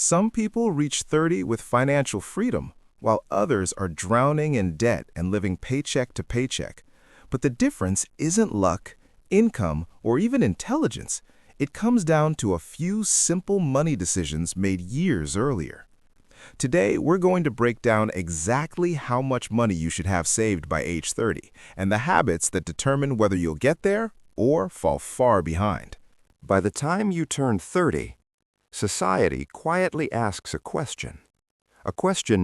Some people reach 30 with financial freedom, while others are drowning in debt and living paycheck to paycheck. But the difference isn't luck, income, or even intelligence. It comes down to a few simple money decisions made years earlier. Today, we're going to break down exactly how much money you should have saved by age 30 and the habits that determine whether you'll get there or fall far behind. By the time you turn 30, society quietly asks a question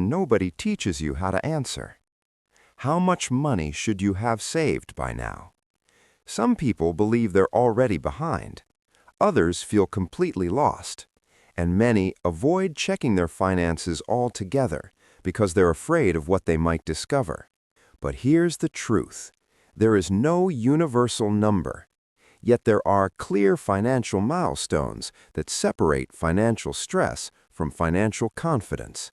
nobody teaches you how to answer. How much money should you have saved by now? Some people believe they're already behind. Others feel completely lost. And many avoid checking their finances altogether because they're afraid of what they might discover. But here's the truth. There is no universal number. Yet there are clear financial milestones that separate financial stress from financial confidence.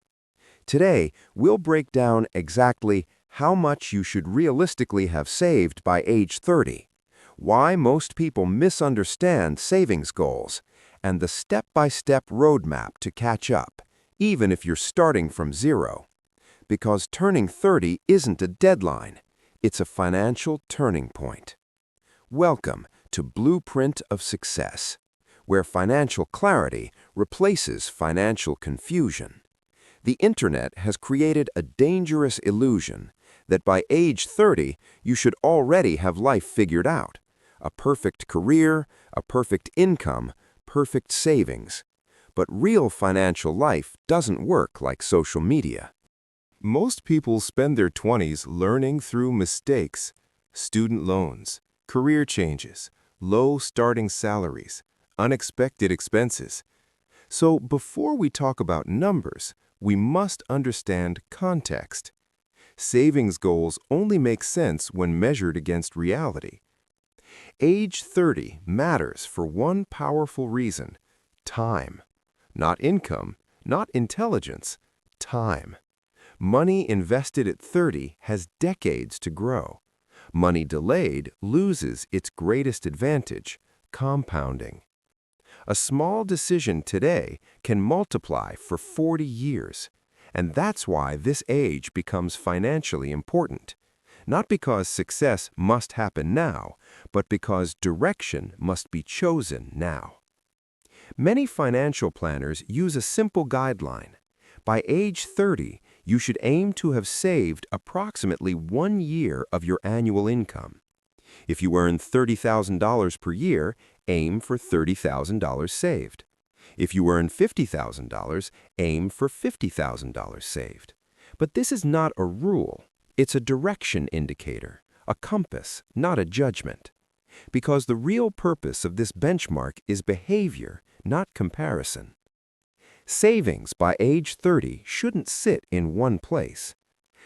Today, we'll break down exactly how much you should realistically have saved by age 30, why most people misunderstand savings goals, and the step-by-step roadmap to catch up, even if you're starting from zero. Because turning 30 isn't a deadline, it's a financial turning point. Welcome to Blueprint of Success, where financial clarity replaces financial confusion. The internet has created a dangerous illusion that by age 30 you should already have life figured out. A perfect career, a perfect income, perfect savings. But real financial life doesn't work like social media. Most people spend their 20s learning through mistakes, student loans, career changes, low starting salaries, unexpected expenses. So before we talk about numbers, we must understand context. Savings goals only make sense when measured against reality. Age 30 matters for one powerful reason: time. Not income, not intelligence, time. Money invested at 30 has decades to grow. Money delayed loses its greatest advantage: compounding. A small decision today can multiply for 40 years, and that's why this age becomes financially important. Not because success must happen now, but because direction must be chosen now. Many financial planners use a simple guideline. By age 30, you should aim to have saved approximately 1 year of your annual income. If you earn $30,000 per year, aim for $30,000 saved. If you earn $50,000, aim for $50,000 saved. But this is not a rule. It's a direction indicator, a compass, not a judgment. Because the real purpose of this benchmark is behavior, not comparison. Savings by age 30 shouldn't sit in one place.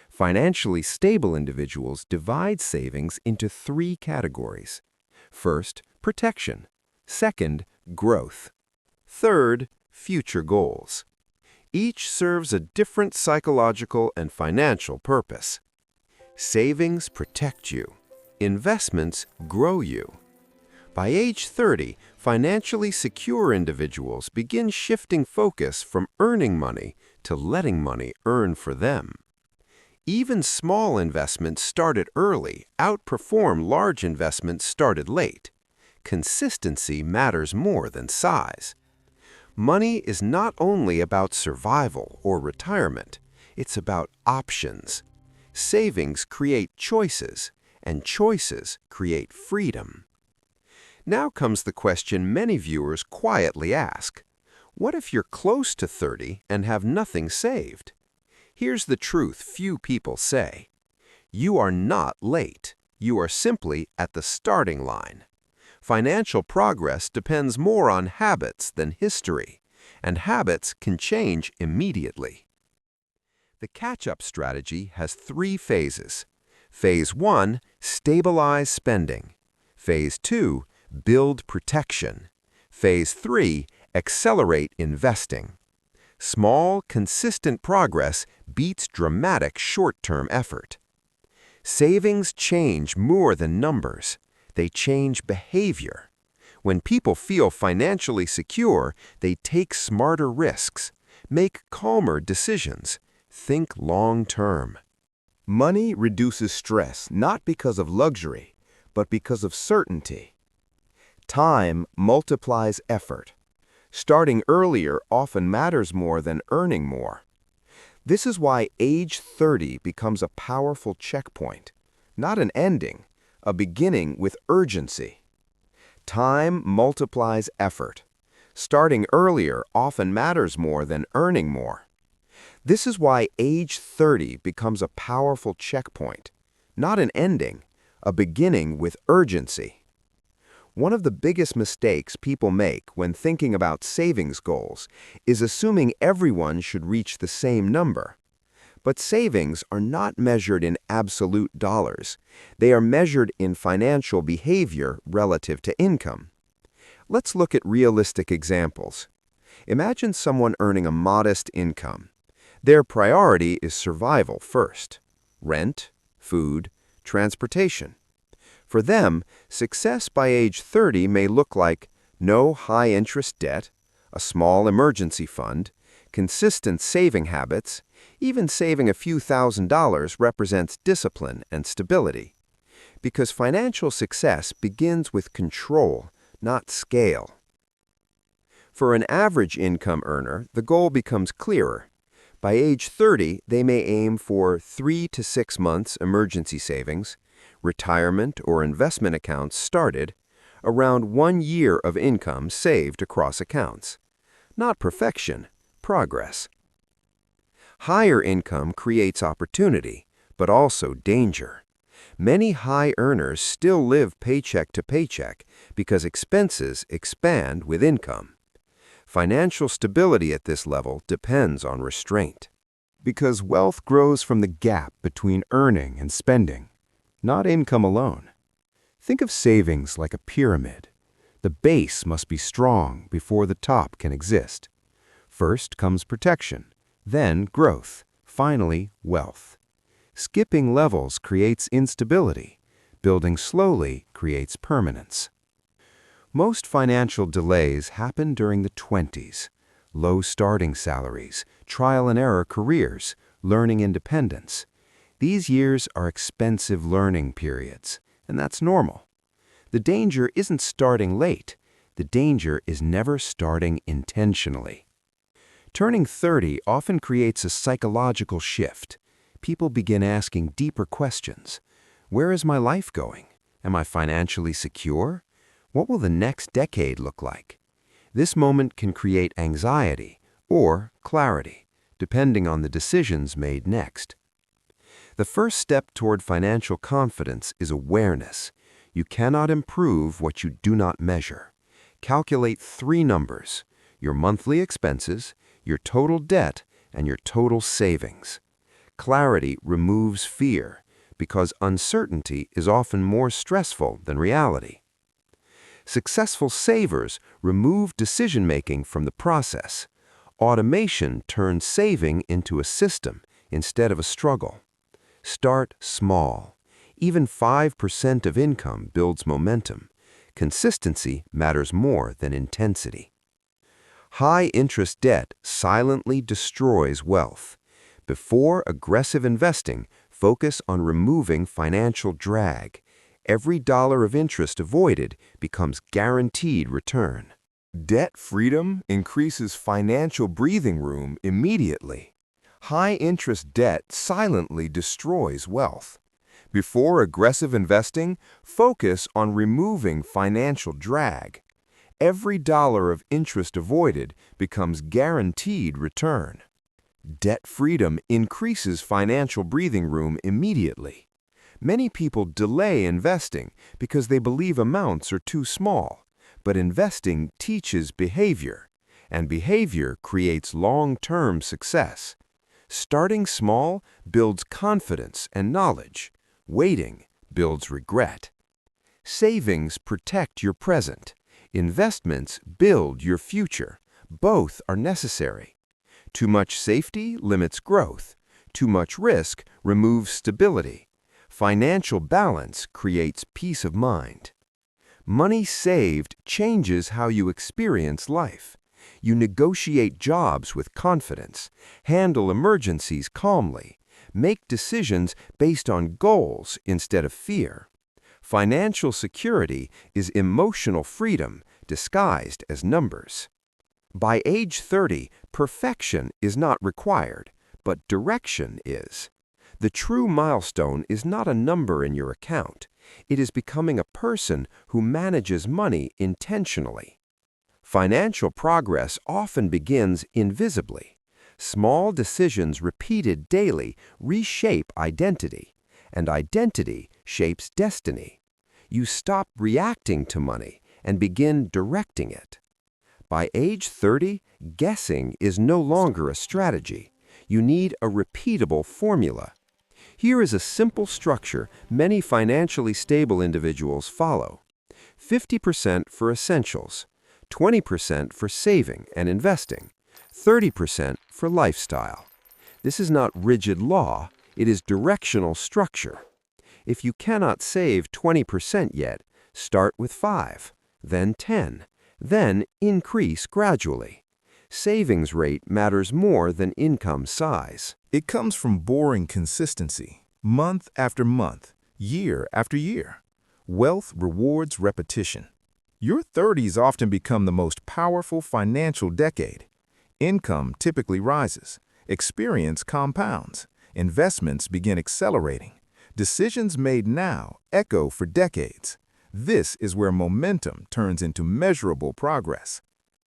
Financially stable individuals divide savings into 3 categories. First, protection. Second, growth. Third, future goals. Each serves a different psychological and financial purpose. Savings protect you. Investments grow you. By age 30, financially secure individuals begin shifting focus from earning money to letting money earn for them. Even small investments started early outperform large investments started late. Consistency matters more than size. Money is not only about survival or retirement, it's about options. Savings create choices, and choices create freedom. Now comes the question many viewers quietly ask. What if you're close to 30 and have nothing saved? Here's the truth few people say. You are not late. You are simply at the starting line. Financial progress depends more on habits than history, and habits can change immediately. The catch-up strategy has 3 phases. Phase 1, stabilize spending. Phase 2, build protection. Phase 3, accelerate investing. Small, consistent progress beats dramatic short-term effort. Savings change more than numbers. They change behavior. When people feel financially secure, they take smarter risks. Make calmer decisions. Think long-term. Money reduces stress not because of luxury, but because of certainty. Time multiplies effort. Starting earlier often matters more than earning more. This is why age 30 becomes a powerful checkpoint, not an ending, a beginning with urgency. Time multiplies effort. Starting earlier often matters more than earning more. This is why age 30 becomes a powerful checkpoint, not an ending, a beginning with urgency. One of the biggest mistakes people make when thinking about savings goals is assuming everyone should reach the same number. But savings are not measured in absolute dollars. They are measured in financial behavior relative to income. Let's look at realistic examples. Imagine someone earning a modest income. Their priority is survival first: rent, food, transportation. For them, success by age 30 may look like no high-interest debt, a small emergency fund, consistent saving habits. Even saving a few $1,000s represents discipline and stability. Because financial success begins with control, not scale. For an average income earner, the goal becomes clearer. By age 30, they may aim for 3 to 6 months emergency savings, retirement or investment accounts started, around 1 year of income saved across accounts. Not perfection, progress. Higher income creates opportunity, but also danger. Many high earners still live paycheck to paycheck because expenses expand with income. Financial stability at this level depends on restraint. Because wealth grows from the gap between earning and spending, not income alone. Think of savings like a pyramid. The base must be strong before the top can exist. First comes protection, then growth, finally wealth. Skipping levels creates instability. Building slowly creates permanence. Most financial delays happen during the 20s. Low starting salaries, trial and error careers, learning independence. These years are expensive learning periods, and that's normal. The danger isn't starting late. The danger is never starting intentionally. Turning 30 often creates a psychological shift. People begin asking deeper questions. Where is my life going? Am I financially secure? What will the next decade look like? This moment can create anxiety or clarity, depending on the decisions made next. The first step toward financial confidence is awareness. You cannot improve what you do not measure. Calculate 3 numbers: your monthly expenses, your total debt, and your total savings. Clarity removes fear, because uncertainty is often more stressful than reality. Successful savers remove decision-making from the process. Automation turns saving into a system instead of a struggle. Start small. Even 5% of income builds momentum. Consistency matters more than intensity. High-interest debt silently destroys wealth. Before aggressive investing, focus on removing financial drag. Every dollar of interest avoided becomes guaranteed return. Debt freedom increases financial breathing room immediately. High-interest debt silently destroys wealth. Before aggressive investing, focus on removing financial drag. Every dollar of interest avoided becomes guaranteed return. Debt freedom increases financial breathing room immediately. Many people delay investing because they believe amounts are too small, but investing teaches behavior, and behavior creates long-term success. Starting small builds confidence and knowledge. Waiting builds regret. Savings protect your present. Investments build your future. Both are necessary. Too much safety limits growth. Too much risk removes stability. Financial balance creates peace of mind. Money saved changes how you experience life. You negotiate jobs with confidence, handle emergencies calmly, make decisions based on goals instead of fear. Financial security is emotional freedom disguised as numbers. By age 30, perfection is not required, but direction is. The true milestone is not a number in your account. It is becoming a person who manages money intentionally. Financial progress often begins invisibly. Small decisions repeated daily reshape identity, and identity shapes destiny. You stop reacting to money and begin directing it. By age 30, guessing is no longer a strategy. You need a repeatable formula. Here is a simple structure many financially stable individuals follow. 50% for essentials, 20% for saving and investing, 30% for lifestyle. This is not rigid law, it is directional structure. If you cannot save 20% yet, start with 5, then 10, then increase gradually. Savings rate matters more than income size. It comes from boring consistency, month after month, year after year. Wealth rewards repetition. Your 30s often become the most powerful financial decade. Income typically rises, experience compounds, investments begin accelerating. Decisions made now echo for decades. This is where momentum turns into measurable progress.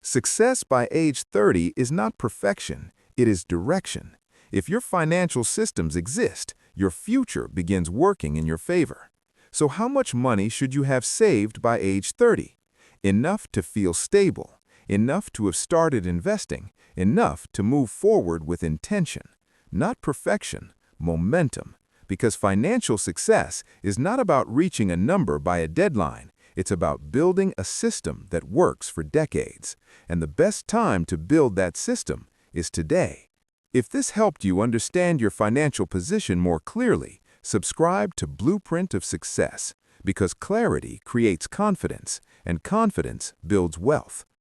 Success by age 30 is not perfection, it is direction. If your financial systems exist, your future begins working in your favor. So how much money should you have saved by age 30? Enough to feel stable, enough to have started investing, enough to move forward with intention. Not perfection, momentum. Because financial success is not about reaching a number by a deadline. It's about building a system that works for decades. And the best time to build that system is today. If this helped you understand your financial position more clearly, subscribe to Blueprint of Success, because clarity creates confidence, and confidence builds wealth.